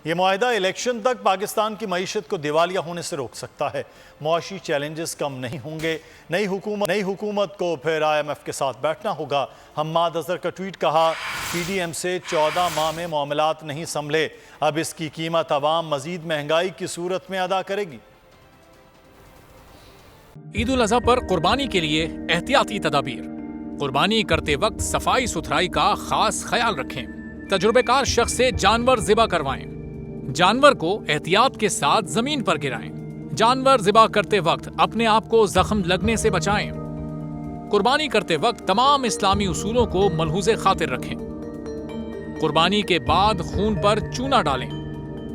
یہ معاہدہ الیکشن تک پاکستان کی معیشت کو دیوالیہ ہونے سے روک سکتا ہے۔ معاشی چیلنجز کم نہیں ہوں گے۔ نئی حکومت کو پھر IMF کے ساتھ بیٹھنا ہوگا۔ حماد اظہر کا ٹویٹ کہا، PDM سے 14 ماہ میں معاملات نہیں سنبھلے، اب اس کی قیمت عوام مزید مہنگائی کی صورت میں ادا کرے گی۔ عید الاضحیٰ پر قربانی کے لیے احتیاطی تدابیر۔ قربانی کرتے وقت صفائی ستھرائی کا خاص خیال رکھیں۔ تجربہ کار شخص سے جانور ذبح کروائیں۔ جانور کو احتیاط کے ساتھ زمین پر گرائیں۔ جانور ذبح کرتے وقت اپنے آپ کو زخم لگنے سے بچائیں۔ قربانی کرتے وقت تمام اسلامی اصولوں کو ملحوظ خاطر رکھیں۔ قربانی کے بعد خون پر چونا ڈالیں۔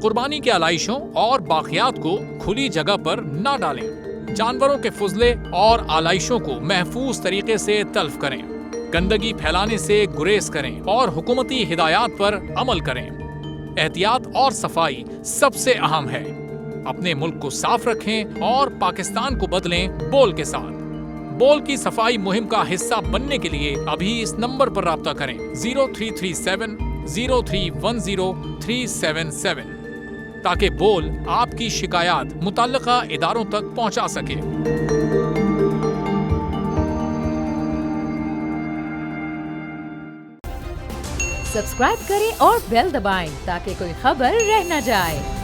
قربانی کے علائشوں اور باقیات کو کھلی جگہ پر نہ ڈالیں۔ جانوروں کے فضلے اور آلائشوں کو محفوظ طریقے سے تلف کریں۔ گندگی پھیلانے سے گریز کریں اور حکومتی ہدایات پر عمل کریں۔ احتیاط اور صفائی سب سے اہم ہے۔ اپنے ملک کو صاف رکھیں اور پاکستان کو بدلیں بول کے ساتھ۔ بول کی صفائی مہم کا حصہ بننے کے لیے ابھی اس نمبر پر رابطہ کریں 0337 0310 377 تاکہ بول آپ کی شکایات متعلقہ اداروں تک پہنچا سکے۔ سبسکرائب کریں اور بیل دبائیں تاکہ کوئی خبر رہ نہ جائے۔